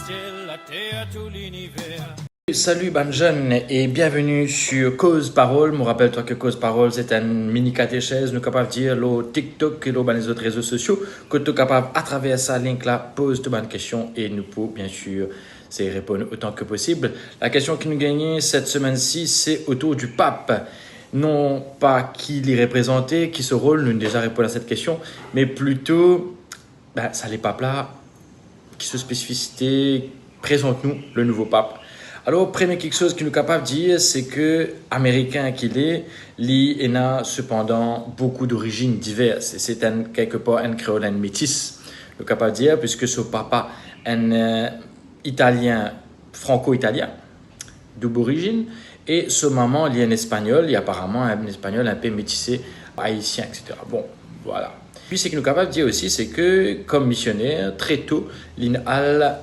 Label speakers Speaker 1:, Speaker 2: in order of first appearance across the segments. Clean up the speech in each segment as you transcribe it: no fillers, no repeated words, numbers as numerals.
Speaker 1: ciel, la terre, tout l'univers.
Speaker 2: Salut Banjan et bienvenue sur Cause Parole. Je me rappelle-toi que Cause Parole c'est un mini catéchèse. Nous sommes capables de dire le TikTok et les autres réseaux sociaux que tu es capable à travers ça link là pose de bonnes questions et nous pouvons bien sûr y répondre autant que possible. La question qui nous gagne cette semaine-ci c'est autour du pape. Non pas qui l'y représentait, qui ce rôle, nous avons déjà répondu à cette question, mais plutôt ça les papes là, qui se spécificité, présente-nous le nouveau pape. Alors, premier quelque chose qu'il nous est capable de dire, c'est que américain qu'il est, il a cependant beaucoup d'origines diverses. Et c'est quelque part un créole, un métis, le capable de dire, puisque son papa est un italien, franco-italien, double origine, et sa maman, il est un espagnol, il est apparemment un espagnol un peu métissé, haïtien, etc. Bon, voilà. Puis, ce qu'il nous est capable de dire aussi, c'est que, comme missionnaire, très tôt, il a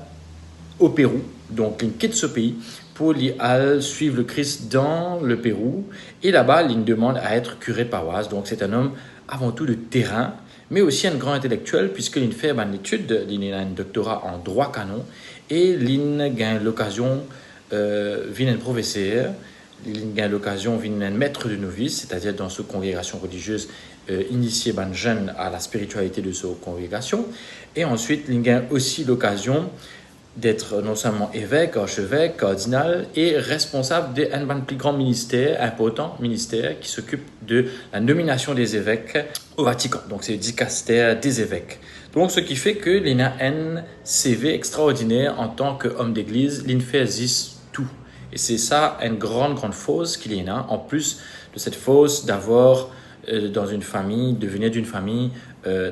Speaker 2: au Pérou. Donc, il quitte ce pays pour aller suivre le Christ dans le Pérou. Et là-bas, il demande à être curé de paroisse. Donc, c'est un homme avant tout de terrain, mais aussi un grand intellectuel, puisqu'il fait une étude, il a un doctorat en droit canon, et il gagne l'occasion de un professeur, il gagne l'occasion de un maître de novice, c'est-à-dire dans cette congrégation religieuse, initier les jeunes à la spiritualité de cette congrégation. Et ensuite, il gagne aussi l'occasion d'être non seulement évêque, archevêque, cardinal et responsable d'un plus grand ministère, important ministère qui s'occupe de la nomination des évêques au Vatican. Donc c'est le dicaster des évêques. Donc ce qui fait que il a un CV extraordinaire en tant qu'homme d'église, il fait tout. Et c'est ça une grande fausse qu'il y a, en plus de cette fausse d'avoir dans une famille, de venir d'une famille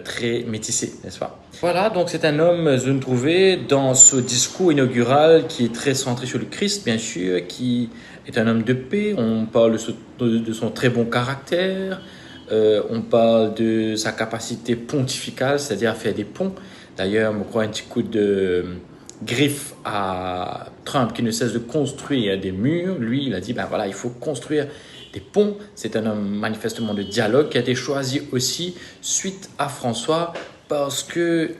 Speaker 2: très métissée, n'est-ce pas? Voilà, donc c'est un homme, je me trouvais, dans ce discours inaugural qui est très centré sur le Christ, bien sûr, qui est un homme de paix. On parle de son très bon caractère, on parle de sa capacité pontificale, c'est-à-dire à faire des ponts. D'ailleurs, je crois un petit coup de griffe à Trump qui ne cesse de construire des murs. Lui, il a dit, voilà, il faut construire des ponts. C'est un homme manifestement de dialogue qui a été choisi aussi suite à François parce que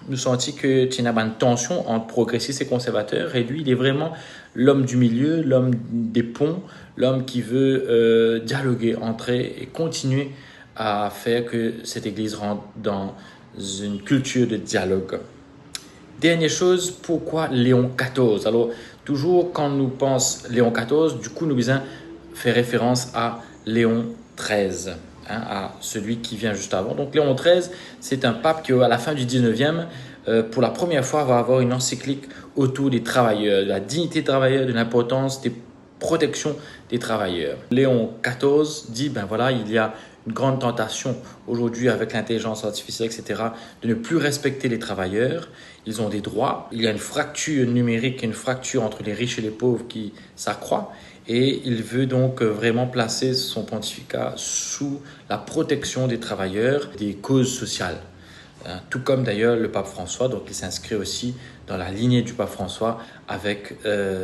Speaker 2: nous sentis que il y a une tension entre progressistes et conservateurs et lui, il est vraiment l'homme du milieu, l'homme des ponts, l'homme qui veut dialoguer entre eux et continuer à faire que cette église rentre dans une culture de dialogue. Dernière chose, pourquoi Léon XIV? Alors, toujours quand nous pensons Léon XIV, du coup, nous visons faire référence à Léon XIII, à celui qui vient juste avant. Donc, Léon XIII, c'est un pape qui, à la fin du 19e, pour la première fois, va avoir une encyclique autour des travailleurs, de la dignité des travailleurs, de l'importance des protections des travailleurs. Léon XIV dit, voilà, il y a une grande tentation aujourd'hui avec l'intelligence artificielle, etc., de ne plus respecter les travailleurs. Ils ont des droits. Il y a une fracture numérique, une fracture entre les riches et les pauvres qui s'accroît. Et il veut donc vraiment placer son pontificat sous la protection des travailleurs, des causes sociales. Tout comme d'ailleurs le pape François, donc il s'inscrit aussi dans la lignée du pape François avec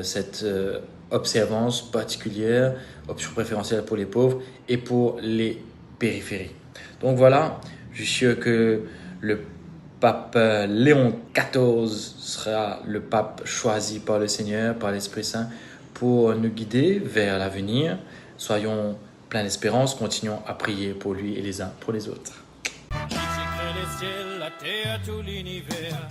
Speaker 2: cette observance particulière, option préférentielle pour les pauvres et pour les périphéries. Donc voilà, je suis sûr que le pape Léon XIV sera le pape choisi par le Seigneur, par l'Esprit Saint, pour nous guider vers l'avenir. Soyons pleins d'espérance, continuons à prier pour lui et les uns pour les autres.
Speaker 1: Qui s'écrit les ciels, la terre, tout l'univers.